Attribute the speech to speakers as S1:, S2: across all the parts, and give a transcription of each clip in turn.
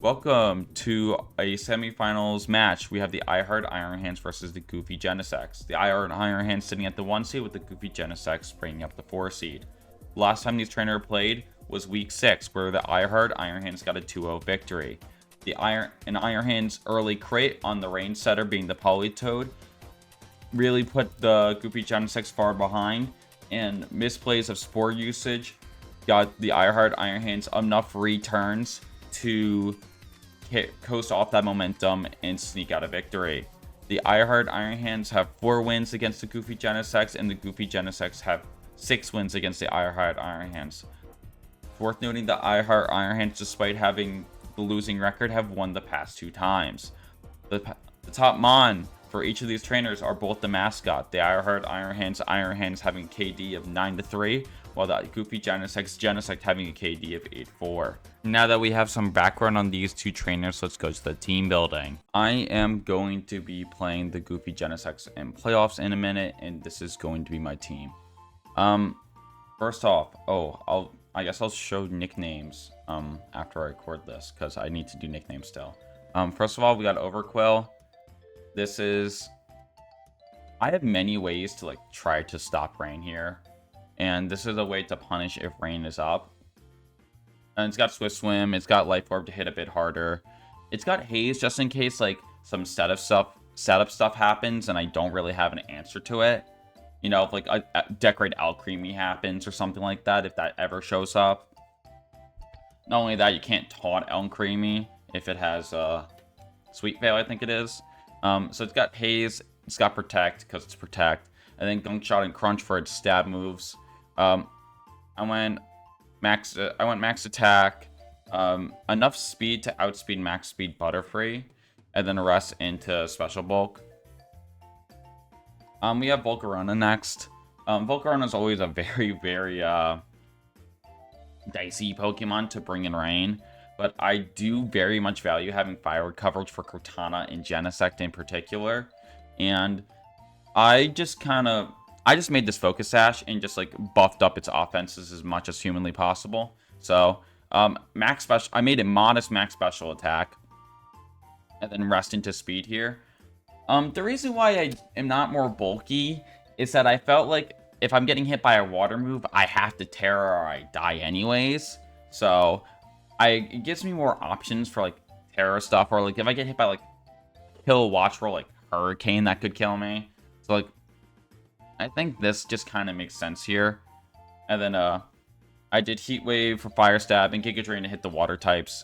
S1: Welcome to a semifinals match. We have the iHeart Iron Hands versus the Goofy Genesects. The iHeart Iron Hands sitting at the 1 seed with the Goofy Genesects bringing up the 4 seed. Last time these trainers played was week 6, where the iHeart Iron Hands got a 2-0 victory. The Iron Hands early crit on the range setter being the Polytoad really put the Goofy Genesects far behind, and misplays of Spore usage got the iHeart Iron Hands enough returns to coast off that momentum and sneak out a victory. The iHeart Iron Hands have 4 wins against the Goofy Genesects, and the Goofy Genesects have 6 wins against the iHeart Iron Hands. Worth noting, the iHeart Iron Hands, despite having the losing record, have won the past 2 times. The top mon for each of these trainers are both the mascot. The iHeart Iron Hands having a KD of 9-3, while the Goofy Genesect having a KD of 8-4. Now that we have some background on these two trainers, let's go to the team building. I am going to be playing the Goofy Genesects in playoffs in a minute, and this is going to be my team. First off, I guess I'll show nicknames after I record this, because I need to do nicknames still. First of all, we got Overquill. I have many ways to try to stop rain here, and this is a way to punish if rain is up. And it's got Swift Swim, it's got Life Orb to hit a bit harder. It's got Haze just in case some setup stuff happens and I don't really have an answer to it. You know, if a Decorate Alcremie happens or something like that, if that ever shows up. Not only that, you can't taunt Alcremie if it has Sweet Veil, I think it is. So it's got Haze, it's got Protect because it's Protect, and then Gunk Shot and Crunch for its stab moves. I went max attack, enough speed to outspeed max speed Butterfree, and then rest into special bulk. We have Volcarona next. Volcarona is always a very dicey Pokemon to bring in rain, but I do very much value having fire coverage for Cortana and Genesect in particular, and I just made this Focus Sash and just buffed up its offenses as much as humanly possible. So max special, I made it modest max special attack, and then rest into speed here. The reason why I am not more bulky is that I felt like if I'm getting hit by a water move, I have to Terra or I die anyways. So it gives me more options for Terra stuff, or if I get hit by Kill Watch Roll Hurricane, that could kill me. So I think this just kind of makes sense here. And then I did Heat Wave for Fire Stab and Giga Drain to hit the water types.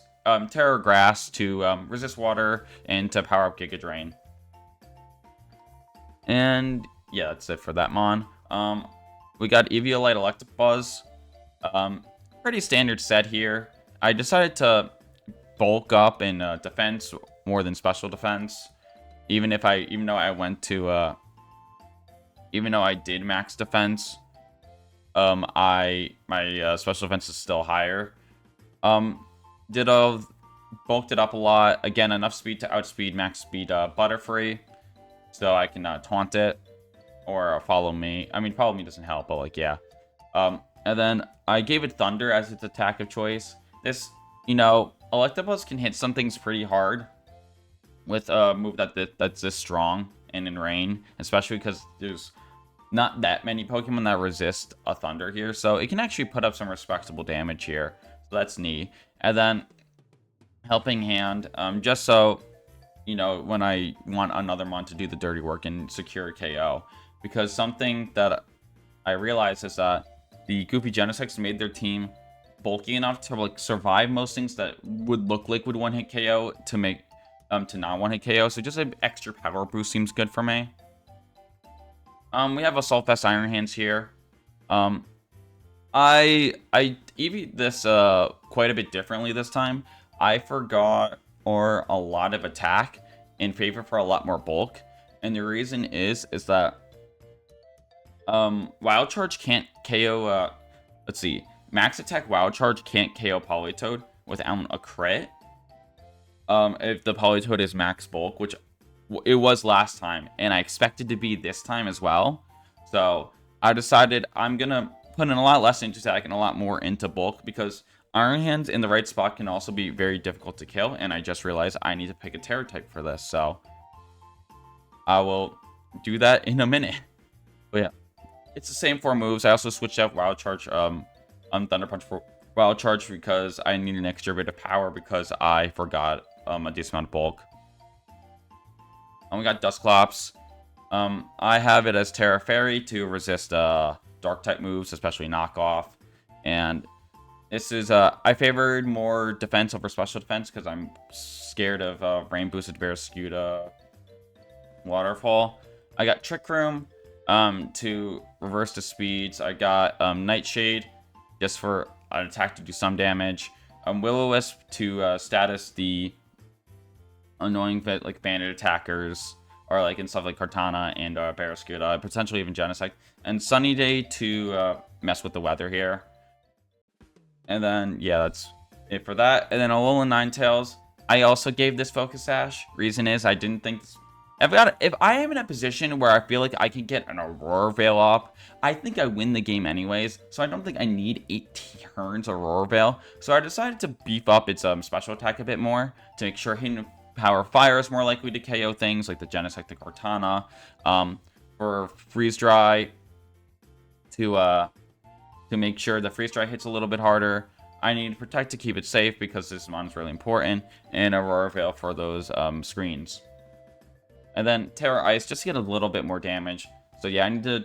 S1: Terra Grass to resist water and to power up Giga Drain. And yeah, that's it for that mon. We got Eviolite Electabuzz. Pretty standard set here. I decided to bulk up in defense more than special defense. Even though I did max defense, my special defense is still higher. Bulked it up a lot. Again, enough speed to outspeed max speed Butterfree, so I can taunt it or follow me. I mean, follow me doesn't help, but yeah. And then I gave it Thunder as its attack of choice. This, Electabuzz can hit some things pretty hard with a move that's this strong and in rain, especially because there's not that many Pokemon that resist a Thunder here, so it can actually put up some respectable damage here. So that's neat. And then Helping Hand, just so when I want another mon to do the dirty work and secure a KO, because something that I realized is that the Goofy Genesects made their team bulky enough to survive most things that would look like would one-hit KO to make to not one-hit KO. So just an extra power boost seems good for me. We have Assault Vest Iron Hands here. I EV'd this quite a bit differently this time. I forgot a lot of attack in favor for a lot more bulk, and the reason is that Wild Charge can't KO. Let's see, Max Attack Wild Charge can't KO Politoed without a crit. If the Politoed is max bulk, which it was last time, and I expected to be this time as well. So I decided I'm gonna put in a lot less into attack and a lot more into bulk, because Iron Hands in the right spot can also be very difficult to kill, and I just realized I need to pick a Terror type for this, so I will do that in a minute. But yeah, it's the same 4 moves. I also switched out Wild Charge, Thunder Punch for Wild Charge because I need an extra bit of power because I forgot a decent amount of bulk. And we got Dusclops. I have it as Terra Fairy to resist Dark type moves, especially knockoff. And this is I favored more defense over special defense because I'm scared of Rain Boosted Barraskewda Waterfall. I got Trick Room to reverse the speeds. I got Nightshade just for an attack to do some damage. Will-O-Wisp to status the annoying like bandit attackers, or like in stuff like Cortana and Barraskewda, potentially even Genesect. And Sunny Day to mess with the weather here. And then, yeah, that's it for that. And then Alolan Ninetales, I also gave this Focus Sash. Reason is I didn't think... If I am in a position where I feel like I can get an Aurora Veil up, I think I win the game anyways. So I don't think I need 8 turns Aurora Veil. So I decided to beef up its special attack a bit more to make sure Hidden Power Fire is more likely to KO things like the Genesect, the Cortana. For Freeze Dry to make sure the Freeze Dry hits a little bit harder. I need Protect to keep it safe because this mon is really important, and Aurora Veil for those screens. And then Terra Ice just to get a little bit more damage. So yeah, I need to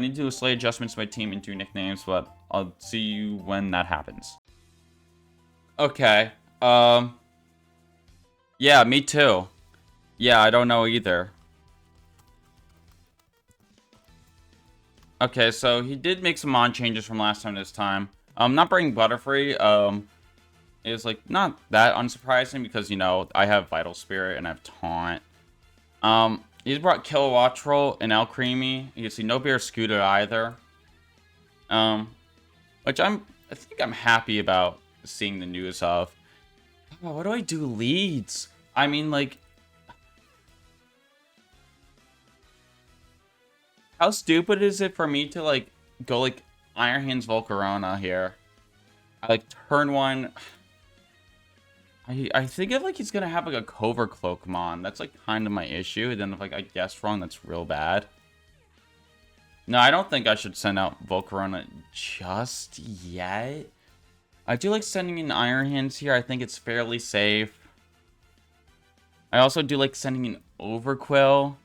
S1: do a slight adjustments to my team and do nicknames, but I'll see you when that happens. Okay. Yeah, me too. Yeah, I don't know either. Okay, so he did make some mon changes from last time this time. Not bringing Butterfree, is like not that unsurprising because, you know, I have Vital Spirit and I have Taunt. He's brought Kilowattrel and Alcremie. You can see no Barraskewda either. Which I think I'm happy about seeing the news of. Oh, what do I do leads? I mean, like, how stupid is it for me to like go like Iron Hands Volcarona here? I like turn 1. I think if like he's gonna have like a Cover Cloak mon. That's like kind of my issue. And then if like I guess wrong, that's real bad. No, I don't think I should send out Volcarona just yet. I do like sending in Iron Hands here. I think it's fairly safe. I also do like sending in Overquill.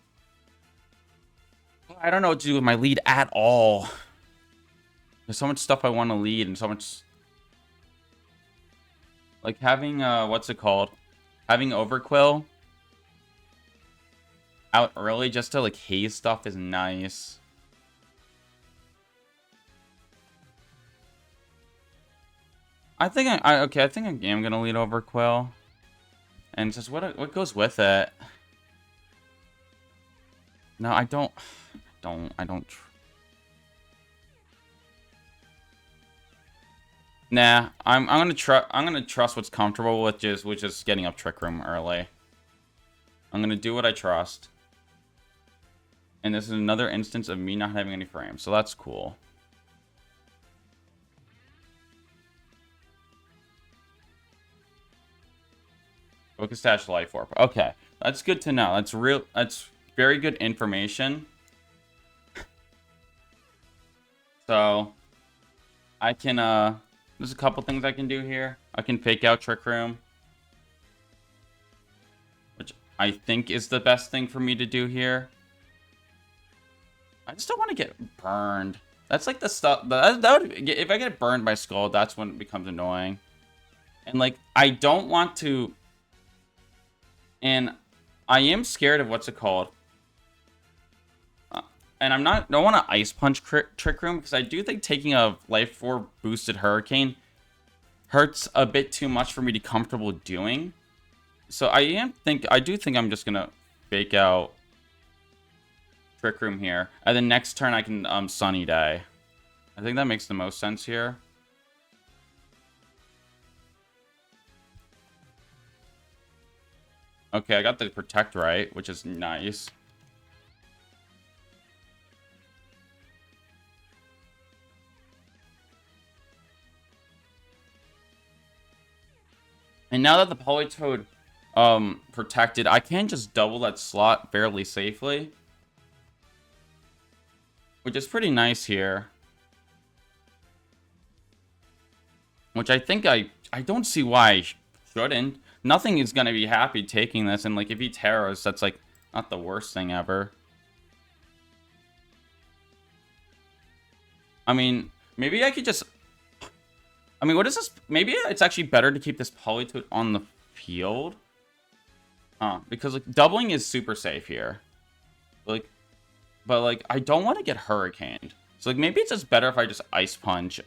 S1: I don't know what to do with my lead at all. There's so much stuff I want to lead and so much... Like having, what's it called? Having Overquill out early just to like haze stuff is nice. I think I think I am gonna lead Overquill. And just what goes with it? No, I don't. Nah, I'm gonna trust what's comfortable with which is getting up Trick Room early. I'm gonna do what I trust. And this is another instance of me not having any frames, so that's cool. Focus Dash Life Orb. Okay, that's good to know. That's very good information. So I can there's a couple things I can do here. I can fake out Trick Room, which I think is the best thing for me to do here. I just don't want to get burned. That's like the stuff that would, if I get burned by Skull, that's when it becomes annoying. And like I don't want to. And I am scared of what's it called. And don't want to Ice Punch Trick Room because I do think taking a Life 4 boosted Hurricane hurts a bit too much for me to be comfortable doing. So I do think I'm just gonna fake out Trick Room here. And then next turn I can Sunny Day. I think that makes the most sense here. Okay, I got the Protect right, which is nice. And now that the Politoed protected, I can just double that slot fairly safely, which is pretty nice here. Which I think I don't see why I shouldn't. Nothing is going to be happy taking this, and like if he Terras, that's like not the worst thing ever. I mean, maybe I could just... I mean, what is this? Maybe it's actually better to keep this Politoed on the field. Because like doubling is super safe here. Like, but like I don't want to get hurricaned. So like maybe it's just better if I just Ice Punch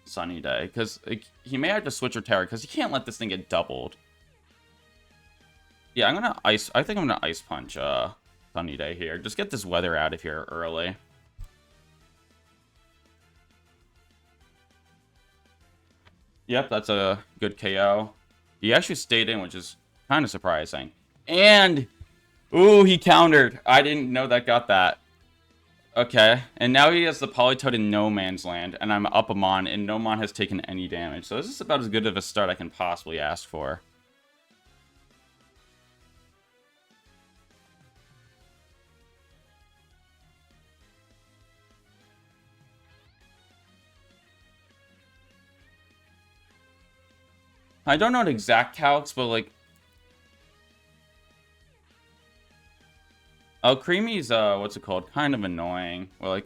S1: Sunny Day, because like, he may have to switch or Terra, because he can't let this thing get doubled. Yeah, I think I'm gonna Ice Punch Sunny Day here. Just get this weather out of here early. Yep, that's a good KO. He actually stayed in, which is kind of surprising. And, ooh, he countered. I didn't know that got that. Okay, and now he has the Politoed in No Man's Land, and I'm up him on, and No Man has taken any damage. So this is about as good of a start I can possibly ask for. I don't know the exact calcs, but like... Oh, Creamy's, what's it called? Kind of annoying. Well,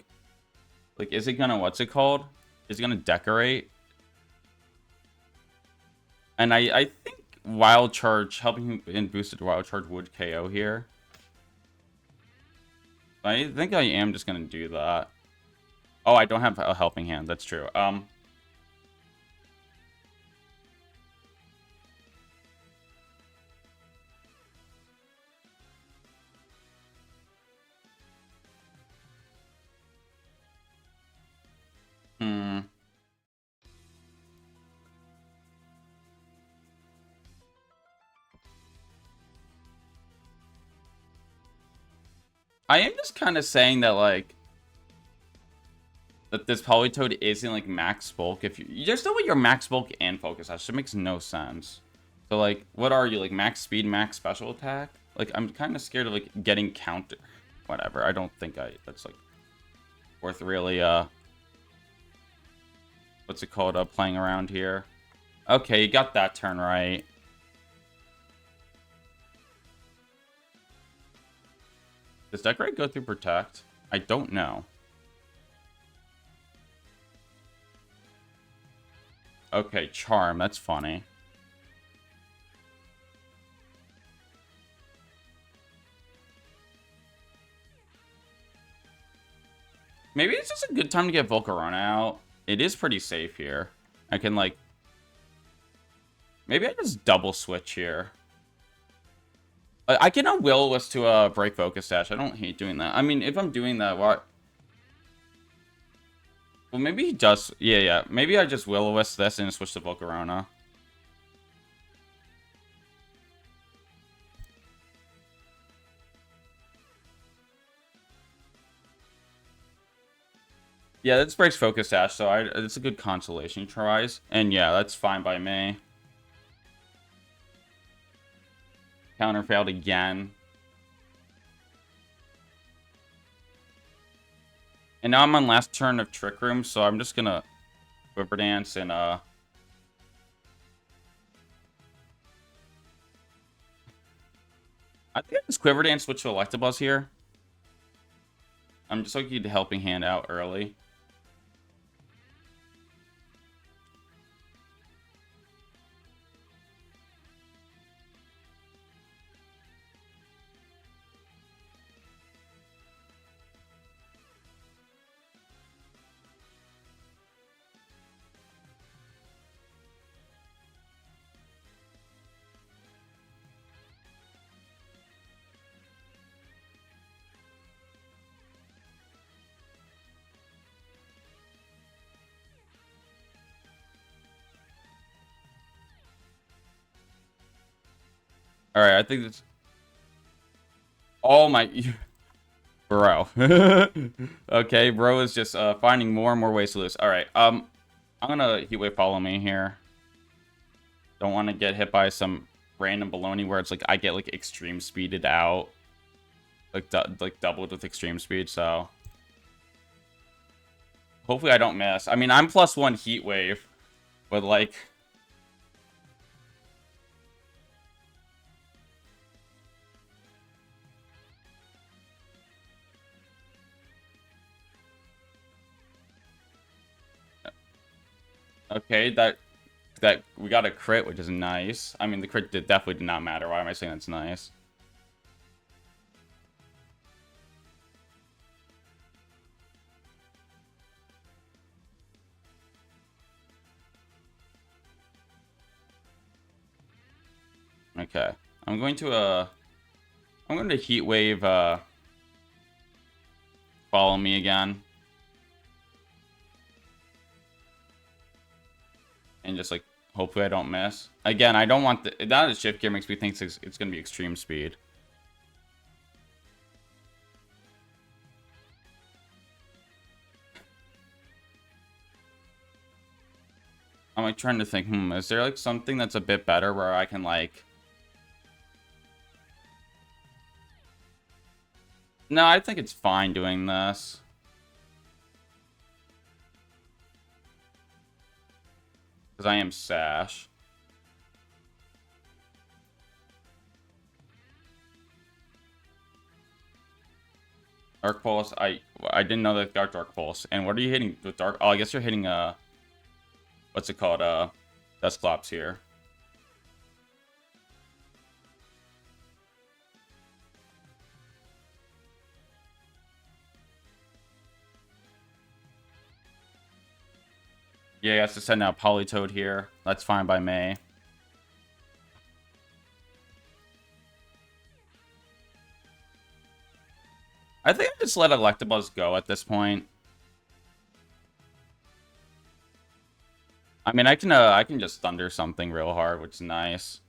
S1: like, is it gonna, what's it called? Is it gonna decorate? And I think Wild Charge, helping him in boosted Wild Charge would KO here. I think I am just gonna do that. Oh, I don't have a helping hand. That's true. I am just kind of saying that, like, that this Politoed isn't, like, max bulk. If you just know what your max bulk and focus has. It makes no sense. So, like, what are you? Like, max speed, max special attack? Like, I'm kind of scared of, like, getting counter. Whatever. I don't think that's, like, worth really, what's it called? Playing around here. Okay, you got that turn right. Does Decorate go through Protect? I don't know. Okay, Charm. That's funny. Maybe it's just a good time to get Volcarona out. It is pretty safe here. I can, like... Maybe I just double switch here. I can Will-O-Wisp to break Focus Dash. I don't hate doing that. I mean, if I'm doing that, what? Well, maybe he does. Yeah. Maybe I just Will-O-Wisp this and switch to Volcarona. Yeah, this breaks Focus Dash, so it's a good consolation tries. And yeah, that's fine by me. Counter failed again. And now I'm on last turn of Trick Room, so I'm just gonna Quiver Dance and I think I just Quiver Dance switch to Electabuzz here. I'm just looking to Helping Hand out early. All right, I think this. Oh my, bro. Okay, bro is just finding more and more ways to lose. All right, I'm gonna Heat Wave follow me here. Don't want to get hit by some random baloney where it's like I get like extreme speeded out. Like doubled with extreme speed, so hopefully I don't miss. I mean, I'm +1 heat wave, but like okay, that we got a crit, which is nice. I mean, the crit definitely did not matter. Why am I saying that's nice? Okay. I'm going to heat wave follow me again. And just like hopefully I don't miss. Again, I don't want that shift gear makes me think it's gonna be extreme speed. I'm like trying to think, is there like something that's a bit better where I can like... No, I think it's fine doing this. Because I am Sash. Dark Pulse, I didn't know that got Dark Pulse. And what are you hitting with Dark... Oh, I guess you're hitting, what's it called? Dustclops here. Yeah, he has to send out Politoed here. That's fine by me. I think I just let Electabuzz go at this point. I mean, I can just Thunder something real hard, which is nice.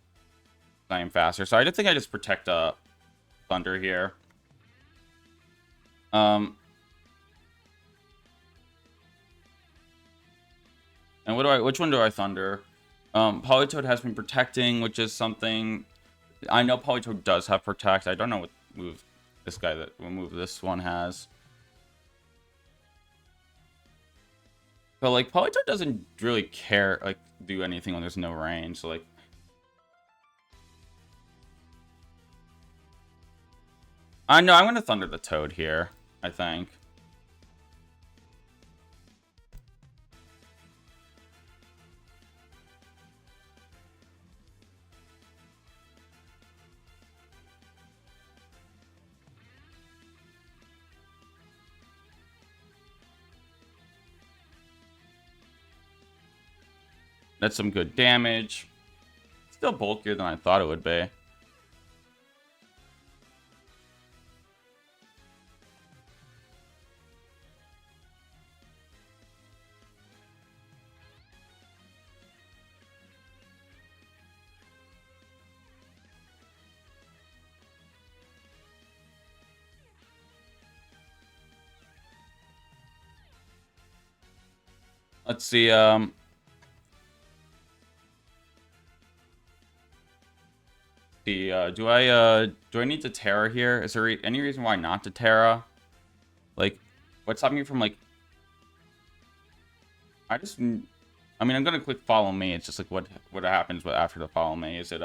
S1: I am faster, so I think I just protect Thunder here. And which one do I Thunder? Politoed has been protecting, which is something I know Politoed does have protect. I don't know what move this one has. But like Politoed doesn't really care like do anything when there's no range, so like I know I'm gonna Thunder the Toad here, I think. That's some good damage. Still bulkier than I thought it would be. Let's see, do I need to Terra here? Is there any reason why not to Terra? Like, what's stopping me from like... I mean, I'm gonna click follow me. It's just like what happens after the follow me. Is it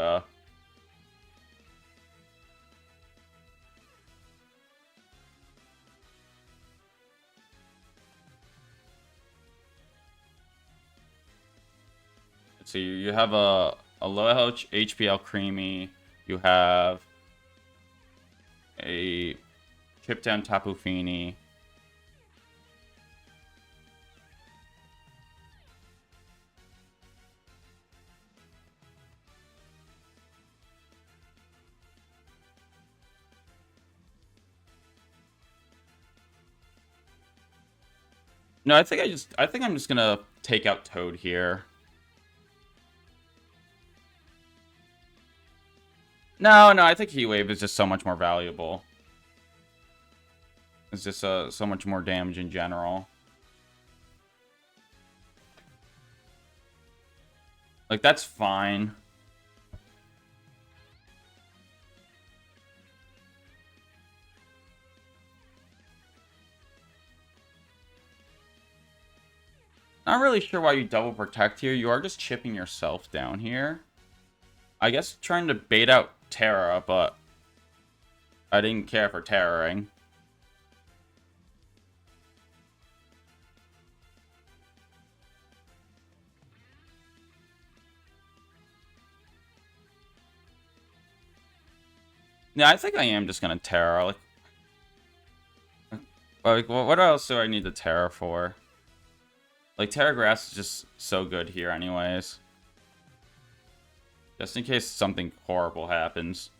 S1: let's see, you have a low HPL Creamy, you have a Chip Down Tapu Fini. No, I think I'm just gonna take out Toad here. No, I think Heat Wave is just so much more valuable. It's just so much more damage in general. Like, that's fine. Not really sure why you double protect here. You are just chipping yourself down here. I guess trying to bait out Terra, but I didn't care for Terroring. Yeah, I think I am just gonna Terra. Like what else do I need to Terra for? Like, Terra Grass is just so good here anyways. Just in case something horrible happens.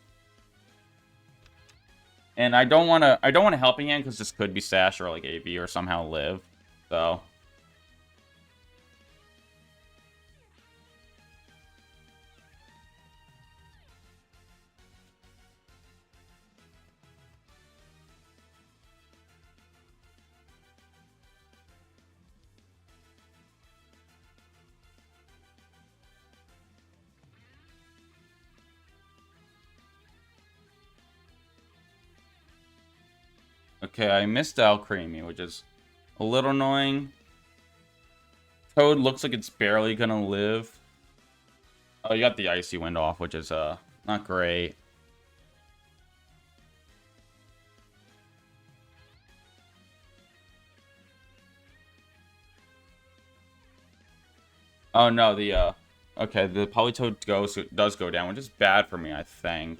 S1: And I don't want to Helping Hand because this could be Sash or like AB or somehow live. So okay, I missed Alcremie, which is a little annoying. Toad looks like it's barely gonna live. Oh, you got the Icy Wind off, which is not great. Oh no, the okay, the Politoed does go down, which is bad for me, I think.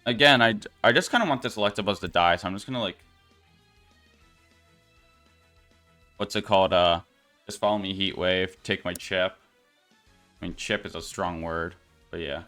S1: Again, I just kind of want this Electabuzz to die, so I'm just gonna like, what's it called? Just follow me, Heat Wave, take my chip. I mean, chip is a strong word, but yeah.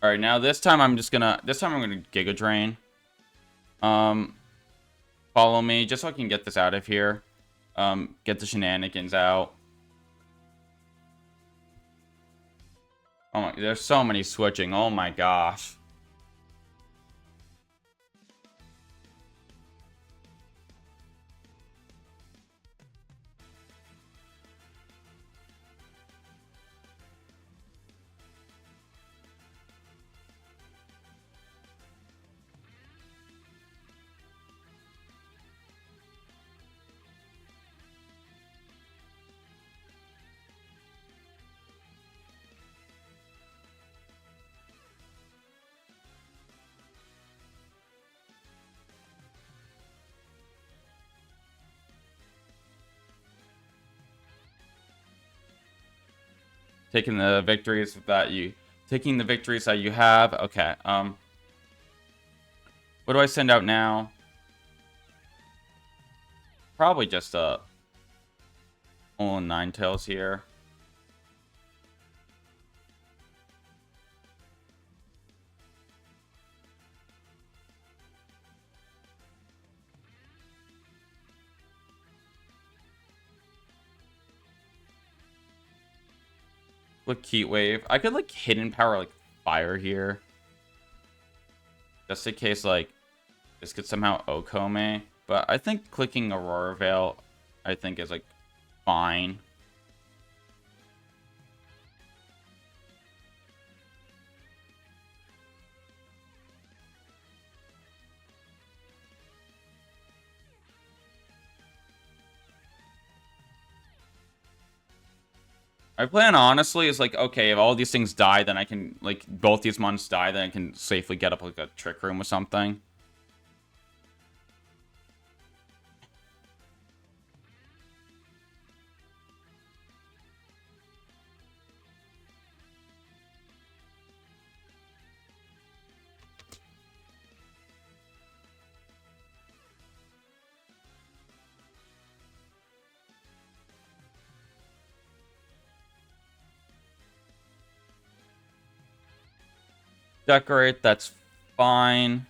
S1: All right, now this time I'm gonna Giga Drain. Follow me just so I can get this out of here. Get the shenanigans out. Oh my, there's so many switching. Oh my gosh. Taking the victories that you have. Okay. What do I send out now? Probably just Ninetales here. Look, Heat Wave. I could like Hidden Power like Fire here. Just in case like this could somehow Okome. But I think clicking Aurora Veil I think is like fine. My plan, honestly, is like, okay, if all these things die, then I can, like, both these months die, then I can safely get up, like, a trick room or something. Decorate, that's fine.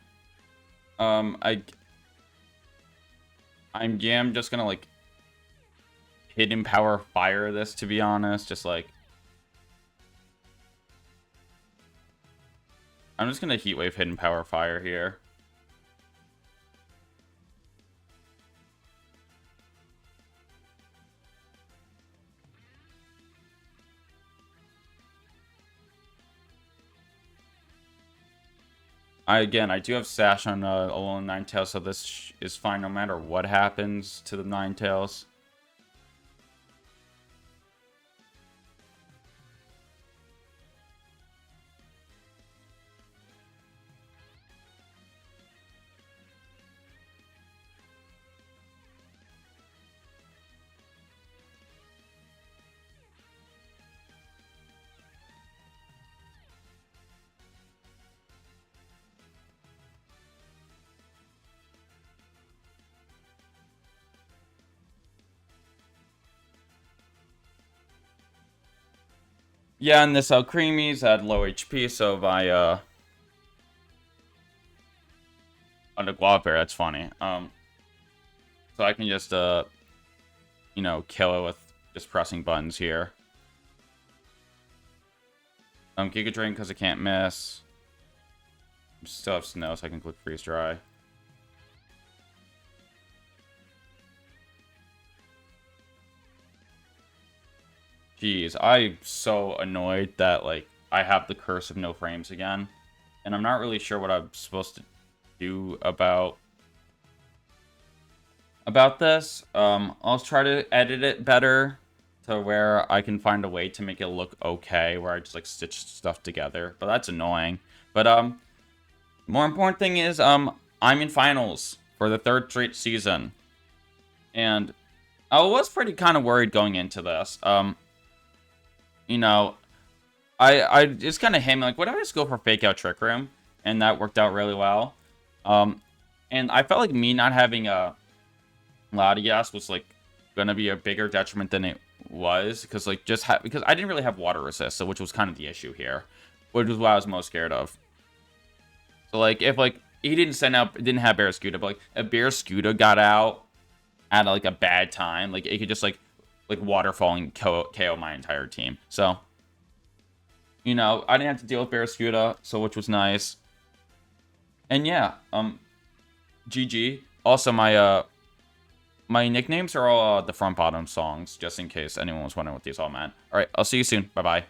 S1: Um, I, I'm just gonna, like, hidden power fire this, to be honest. Just, like, I'm just gonna heat wave hidden power fire here. I do have Sash on Alolan Ninetales, so this is fine no matter what happens to the Ninetales. Yeah, and this Alcremies had low HP, so if I on the Guaper, that's funny. So I can just you know, kill it with just pressing buttons here. Giga Drain because I can't miss. Still have Snow, so I can click Freeze Dry. Jeez, I'm so annoyed that, like, I have the curse of no frames again. And I'm not really sure what I'm supposed to do about this. I'll try to edit it better to where I can find a way to make it look okay, where I just, like, stitch stuff together. But that's annoying. But, more important thing is, I'm in finals for the 3rd straight season. And I was pretty kind of worried going into this. You know, I just kind of hit me like, what if I just go for fake out Trick Room? And that worked out really well. And I felt like me not having a Latias was like gonna be a bigger detriment than it was, because like because I didn't really have water resist, so which was kind of the issue here, which was what I was most scared of. So like if like he didn't have Barrascuda, but like if Barrascuda got out at like a bad time, like it could just like waterfalling KO my entire team. So you know, I didn't have to deal with Barrascuda, so which was nice. And yeah, GG. Also, my nicknames are all the front bottom songs, just in case anyone was wondering what these all meant. All right, I'll see you soon. Bye bye.